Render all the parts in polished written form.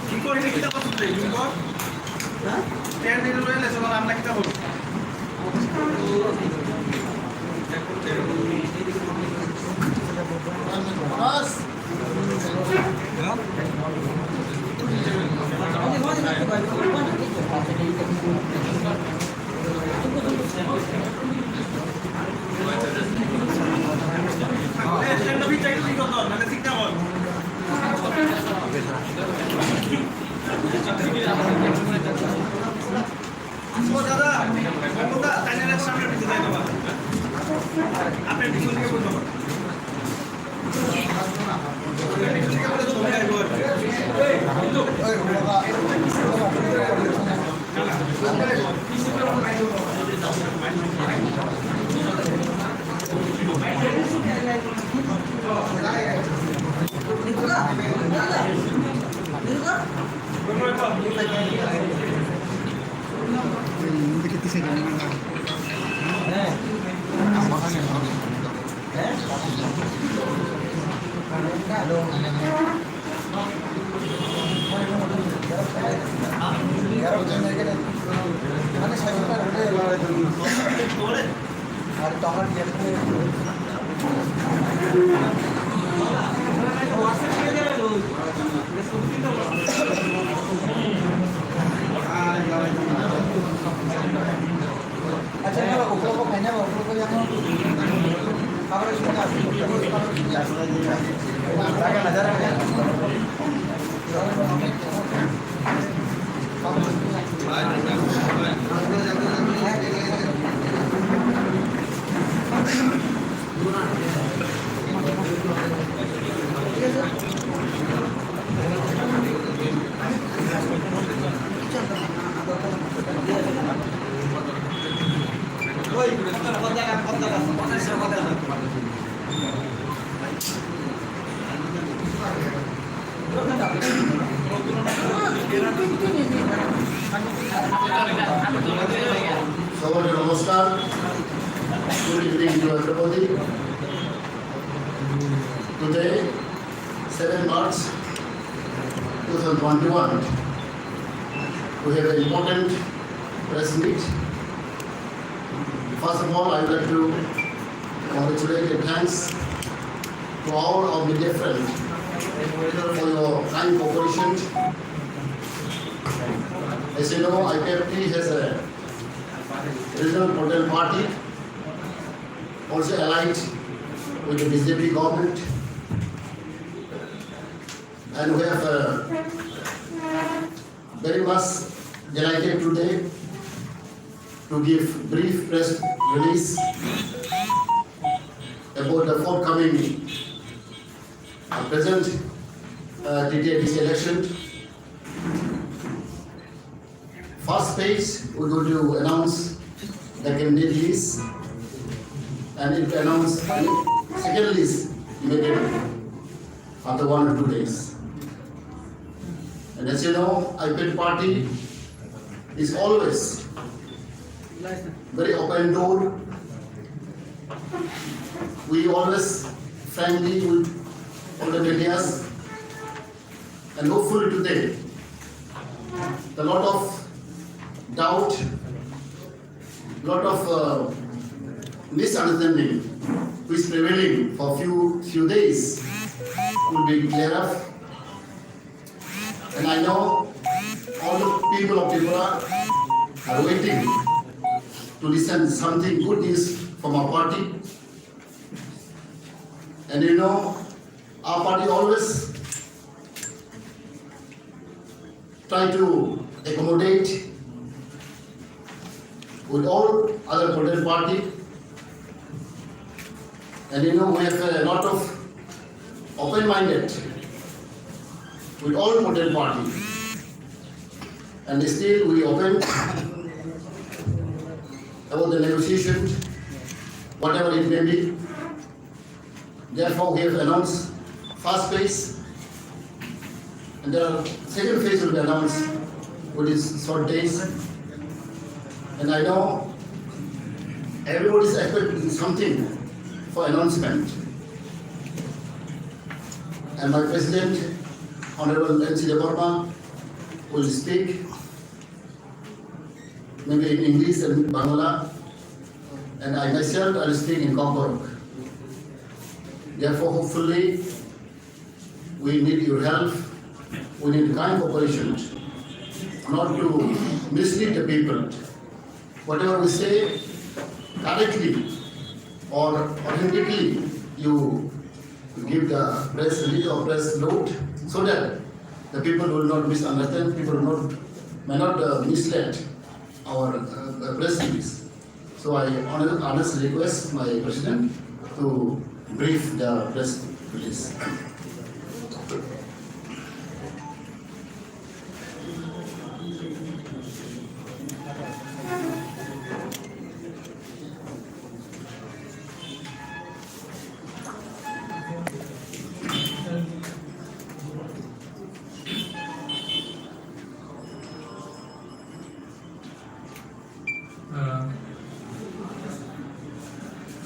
কি করে কিটা পছন্দ এই কিন্তু হ্যাঁ ট্রেন দিলে লইলে সব আমরা কিটা বলবো বাস হ্যাঁ স্ট্যান্ড আপ চাই তুই কত মানে শিখতে বল ও দাদা ওটা টাইনারের সামনে পিছে যাই বাবা আপনি পিছন দিকে বলুন পিছন দিকে বলে চলে আইবো ওই বাবা अच्छा चलो ऊपर को खाना ऊपर को जाना खबर सुनना लगा नजारा Saudara Namaskar, good evening to everybody. Today, 7 March 2021, we have an important press meet. First of all, I would like to congratulate and thanks to all of the different for your kind cooperation. As you know, IPFT has a regional political party, also allied with the BJP government, and we have very much delighted today to give brief press release about the forthcoming present TTIDC election. First page, we're going to announce the candidate list, and it will announce second list immediately after 1 or 2 days. And as you know, IPFT party is always very open door. We always friendly with all the medias, and hopefully today, a lot of doubt, lot of misunderstanding which is prevailing for few days will be cleared up. And I know all the people of Tripura are waiting to listen something good news from our party. And you know, our party always try to accommodate with all other political party. And you know, we have a lot of open-minded with all political party. And still we open about the negotiation, whatever it may be. Therefore, we have announced first phase, and the second phase will be announced with these short days. And I know everybody is expecting something for announcement. And my President, Honorable N.C. Devarma, will speak maybe in English and Bangla, and I myself will speak in Kokorok. Therefore, hopefully, we need your help, we need kind cooperation, not to mislead the people. Whatever we say, correctly or authentically, you give the press release or press note so that the people will not misunderstand, people may not mislead our press release. So I honestly request my President to brief the press release.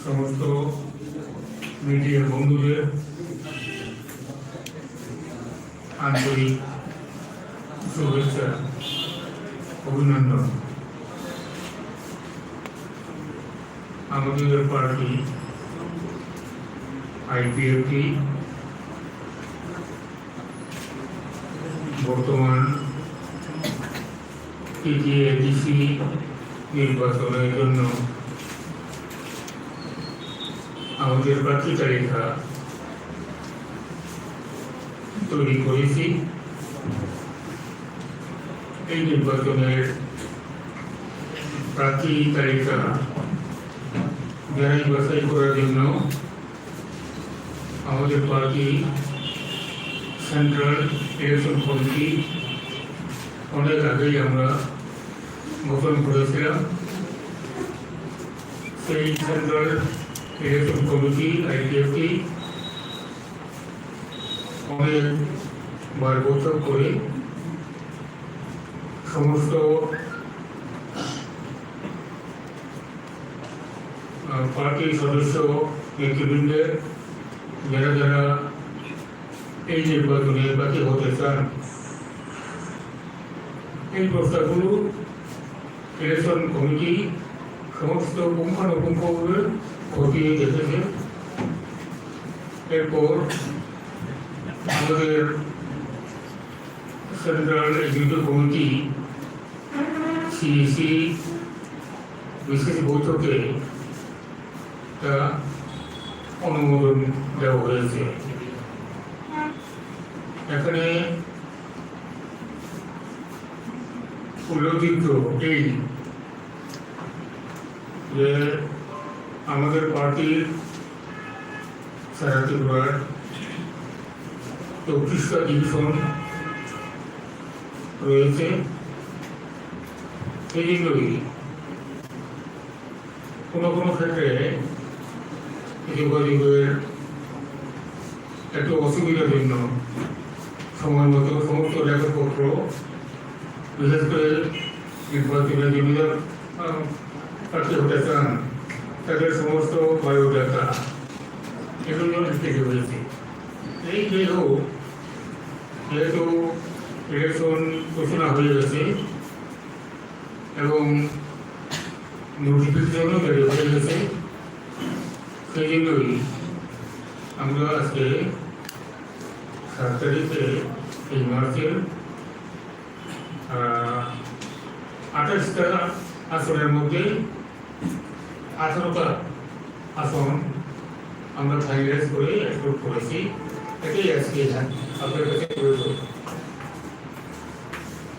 সমস্ত media বন্ধুদের আন্তরিক শুভেচ্ছা অভিনন্দন। আমাদের party IPFT বর্তমান TTADC নির্বাচনের জন্য আমাদের প্রার্থী তালিকা তৈরি করেছি। এই নির্বাচনের প্রার্থী তালিকা যারাই বাছাই করার জন্য আমাদের পার্টি সেন্ট্রাল ইলেকশন কমিটি অনেক আগেই আমরা গঠন করেছিলাম। সেই সেন্ট্রাল ইলেকশন কমিটি আইপিএফটি অনেকবার বৈঠক করে সমস্ত পার্টির সদস্য নেতৃবৃন্দের যারা যারা এই নির্বাচনে বাকি হতে চান এই প্রস্তাবগুলো ইলেকশন কমিটি সমস্ত পুঙ্খানুপুঙ্খভাবে খতিয়ে দেখেছে। এরপর আমাদের সেন্ট্রাল এক্সিকিউটিভ কমিটি সিইসি বিশেষ বৈঠকে তা অনুমোদন দেওয়া হয়েছে। এখানে উল্লেখযোগ্য এই যে আমাদের পার্টির সারা ত্রিপুরার 34টা ডিভিশন রয়েছে। এই জন্যই কোনো কোনো ক্ষেত্রে যোগাযোগের একটু অসুবিধার জন্য সময় মতো সমস্ত লেখাপত্র বিশেষ করে নির্বাচনের জন্য প্রার্থী হতে চান তাদের সমস্ত বায়োডাটা এগুলো লিখতে হয়েছে। এই যেহেতু ইলেকশন ঘোষণা হয়ে গেছে এবং নোটিফিকেশনও জারি হয়ে গেছে, সেই জন্যই আমরা আজকে 7 তারিখে এই মার্চের 28টা আসনের মধ্যে 18টা আসন আমরা ফাইনালাইজ করে অ্যাপ্রুভ করেছি। এটাই আজকে আপনার কাছে প্রয়োজন।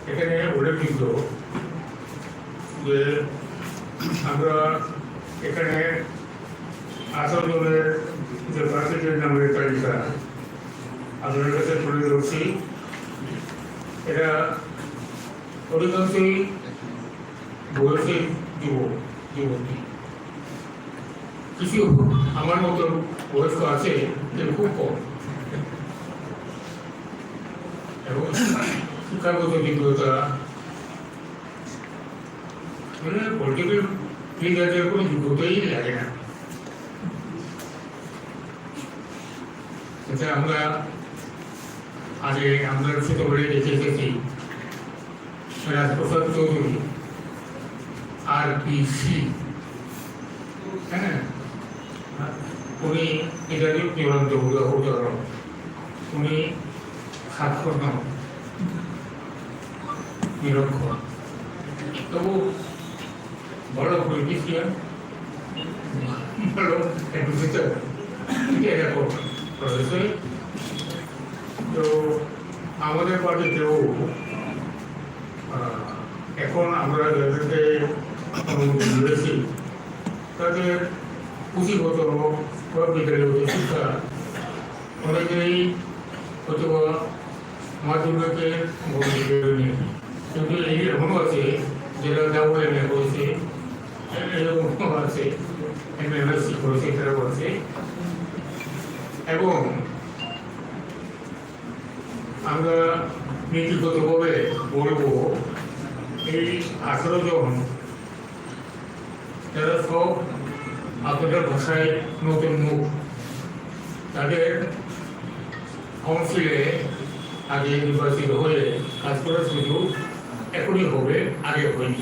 এখানে উল্লেখযোগ্য যে আমরা এখানে 18 জনের যে প্রার্থীদের নামের তালিকা আপনার কাছে তুলে ধরছি। এরা অধিকাংশই বয়সে যুবতী, কিছু আমার মতো বয়স্ক আছে কিন্তু খুব কম, এবং শিক্ষাগত যোগ্যতা পলিটিক্যাল এই জাতীয় কোনো যোগ্যতাই লাগে না। এটা আমরা আগে আমরা ছোটবেলায় দেখে এসেছি রাজপ্রসাদ চৌধুরী RPC, হ্যাঁ, উনি এটারই চূড়ান্ত উদাহরণ। উনি সাক্ষর নন, নিরক্ষর, তবু বড় পলিটিশিয়ান, ভালো অ্যাডভোকেট, এরকম রয়েছে। তো আমাদের পার্টিতেও এখন আমরা যাদেরকে অনুমতি দিয়েছি তাদের পুঁথিগত বা বিদ্যালয়গত শিক্ষা অনেকেই হয়তো মাধ্যমিকের নেই, কিন্তু এই এমনও আছে যেটা ডাবল MA করেছে, এরকম আছে MSc করেছে, এটাও আছে। এবং আমরা নীতিগতভাবে বলবো এই 18 জন যারা সব আপনাদের ভাষায় নতুন মুখ, তাদের কাউন্সিলে আগে নির্বাচিত হয়ে কাজ করার সুযোগ এখনই হবে, আগে হয়নি।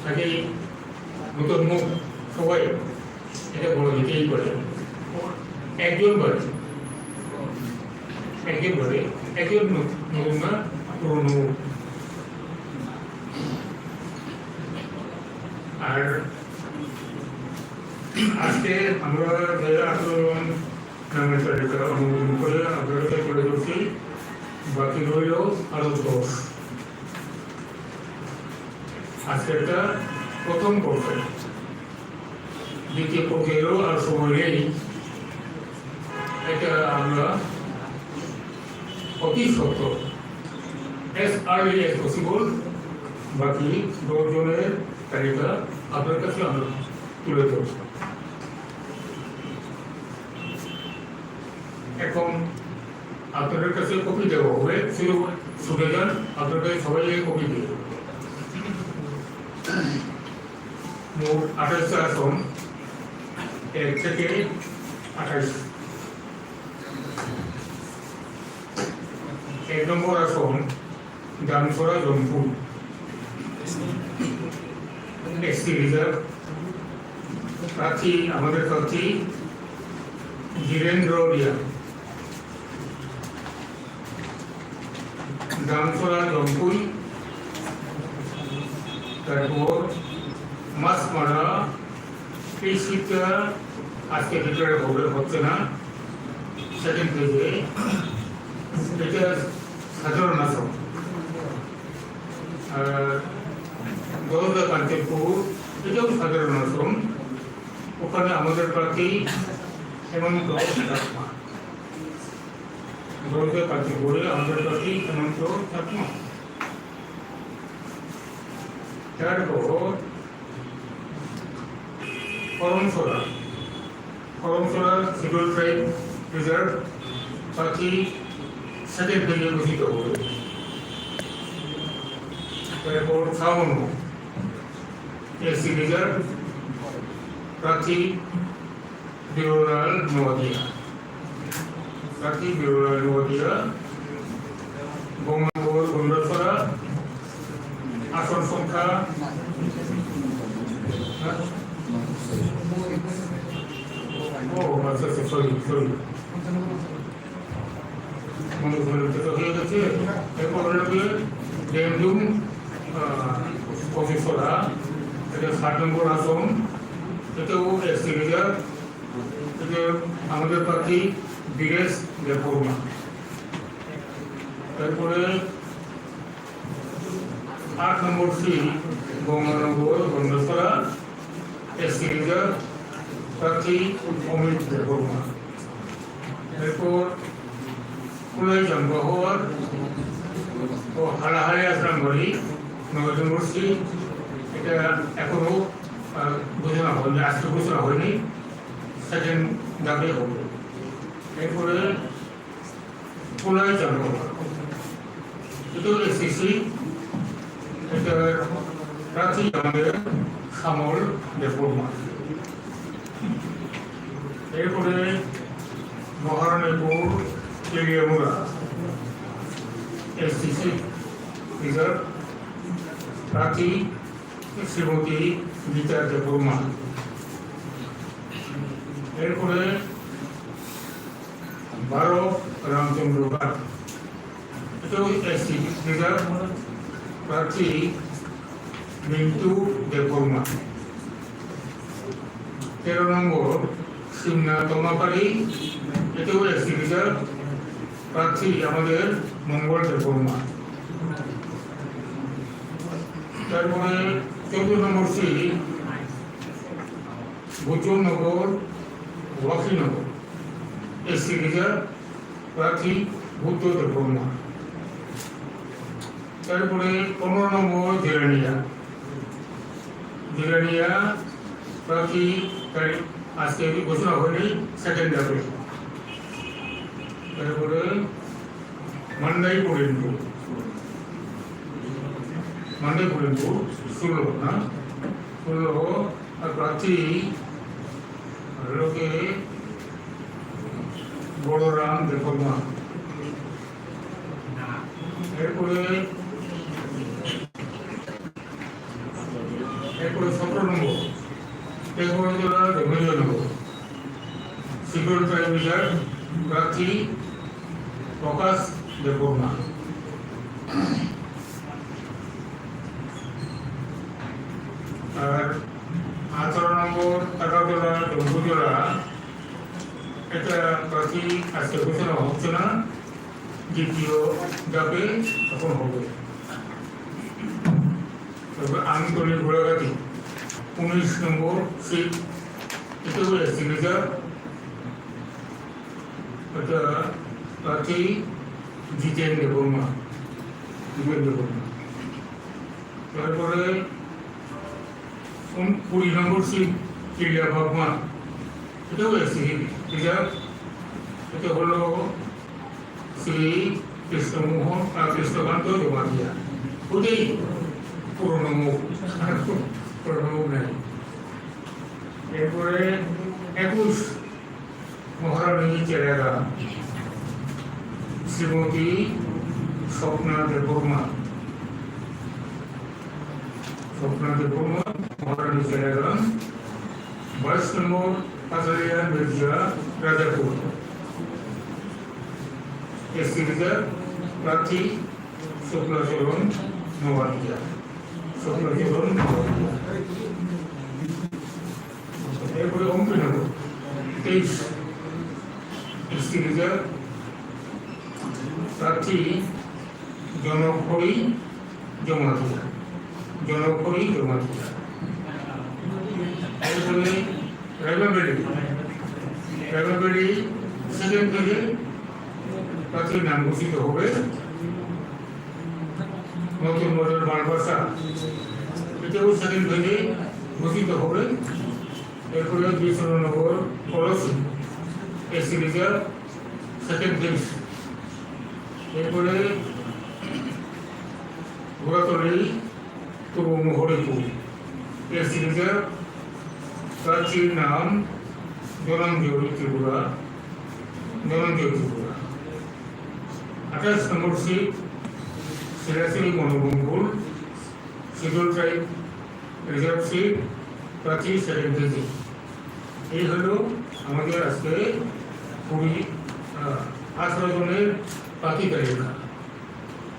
কাজেই নতুন মুখ সবাই এটা বলে দিতেই পারে। একজন বলে একজন নতুন না পুরনো। আর আজকে আমরা যারা আন্দোলন নামের তালিকা অনুমোদন করে আপনাদের কাছে তুলে ধরছি, বাকি রইল আরো 10। আজকে একটা প্রথম পর্যায়ে, দ্বিতীয় পর্যায়েরও আর সময় নেই। এটা আমরা অতি সত্তর as early as possible বাকি 10 জনের তালিকা আপনার কাছে আমরা তুলে ধরব। এখন আপনাদের কাছে কপি দেওয়া হবে, শুধু শুনে যান, আপনার কাছে সবাই কপি দিয়ে মোট 28 আসন, 1 থেকে 28। 1 নম্বর আসন ডানসরা জম্পুর SC রিজার্ভ, প্রার্থী আমাদের প্রার্থী ধীরেন্দ্র রিয়া। ডানসরা জম্পুর, তারপর মাছমারা। এই সিটটা আজকে ডিক্লেয়ার হচ্ছে না, সেকেন্ড পেজে। এটা সাধারণ আসন। দরজা কাঞ্চনপুর, এটাও সাধারণ আসন। ওখানে আমাদের প্রার্থী হেমন্ত চাকমা। দরজা কাঞ্চনপুরে আমাদের প্রার্থী হেমন্ত চাকমা। তারপর করমসরা শিডিউল ট্রাইব রিজার্ভ, প্রার্থী সেকেন্ড পেজে ঘোষিত হবে। তারপর ছাউন SC রিজার্ভ, প্রার্থী বিরোলাল নোয়াদিয়া। বঙ্গনগর গন্ডাছড়া, আসন সংখ্যা হয়ে গেছে। এরপর ডেমডুম কমিশরা, এটা 7 নম্বর আসন, এটাও SC রিজার্ভ। এটা আমাদের প্রার্থী বীরেশ দেববর্মা। তারপরে 8 নম্বর seat Ganganagar Gandacherra, SC reserve, প্রার্থী অমিত দেববর্মা। এরপর কুলাই জনবহর ও হালাহালি আশ্রামবাড়ি 9 নম্বর সিট, এটা এখনো ঘোষণা হয়নি, আজকে ঘোষণা হয়নি, সেকেন্ড দাবি হবে। এরপরে কুলাই জনবহর, এটাও SCC, এটার প্রার্থী আমাদের শ্যামল দেববর্মা। এরপরে মহারানীপুর কেলিয়ামুড়া এসসিসি রিজার্ভ প্রার্থী শ্রীমতী গীতা দেববর্মা। এরপরে 12 রামচন্দ্র ঘাট, এটাও এসসি রিজার্ভ প্রার্থী মিন্টু দেববর্মা। 13 নম্বর সিমনা তমাপাড়ি, এটাও এসসি রিজার্ভ প্রার্থী আমাদের মঙ্গল দেববর্মা। তারপরে 14 নম্বর সিট ভূচরনগর ওয়াকিনগর এসসি রিজার্ভ প্রার্থী বুদ্ধ দেববর্মা। তারপরে 15 নম্বর জিরানিয়া প্রার্থী আজকে ঘোষণা হয়নি, 2 এপ্রিল। তারপরে মান্দাই পড়েনপুর 16 না 16 আর প্রার্থী লোকে বড়রাম দেববর্মা। এরপরে 17 নম্বর জেলা ধর্মীয়নগর শিডিউল ট্রাইব রিজার্ভ প্রার্থী প্রকাশ দেববর্মা। আর 18 নম্বর টাকাতলা উপজেলা, এটা প্রার্থী আজকে ঘোষণা হচ্ছে না, দ্বিতীয় ধাপে তখন হবে। তারপর আমতলী ঘোড়াঘাটি 19 নম্বর সিট, এটাও এসসি রিজার্ভ, এটা প্রার্থী জিতেন দেববর্মা। তারপরে 20 নম্বর সিট চিড়িয়া ভাবমা, এটাও এসসি রিজার্ভ, এটা হলো শ্রী কৃষ্ণকান্ত দেবাদিয়া। ওটাই পুরনো মুখ নেই। এরপরে 21 মহারানী চেরাগা শ্রীমতী স্বপ্না দেববর্মা। মহারানী চেরাগা। 22 নম্বর Azaria Mirza Rajapur SC reserve প্রার্থী শুক্লাচরণ নওয়াদিয়া। এরপরে অঙ্কিনগর 23 এসসি রিজার্ভ প্রার্থী জনকহরি জমাতিয়া। এরপরে রাইবাবেড়ি সেকেন্ড থেকে প্রার্থীর নাম ঘোষিত হবে। নতুন মডেল মালবাসা, এটাও সেকেন্ড থেকে ঘোষিত হবে। এরপরে 2 নম্বর পলসি এসসি রিজার্ভ সেকেন্ড ফেজ। এরপরে ঘোড়াতলি পূর্ব হরিপুর এসসি রিজার্ভ প্রার্থীর নাম ধনঞ্জয় ত্রিপুরা। 28 নম্বর সিট সিরাসিল মনোবঙ্গুল শিডিউল ট্রাইব রিজার্ভ সিট প্রার্থী সেকেন্ড ফেজে। এই হলো আমাদের আজকে 18 জনের প্রার্থী তালিকা।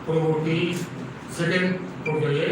পরবর্তী সেকেন্ড পর্যায়ে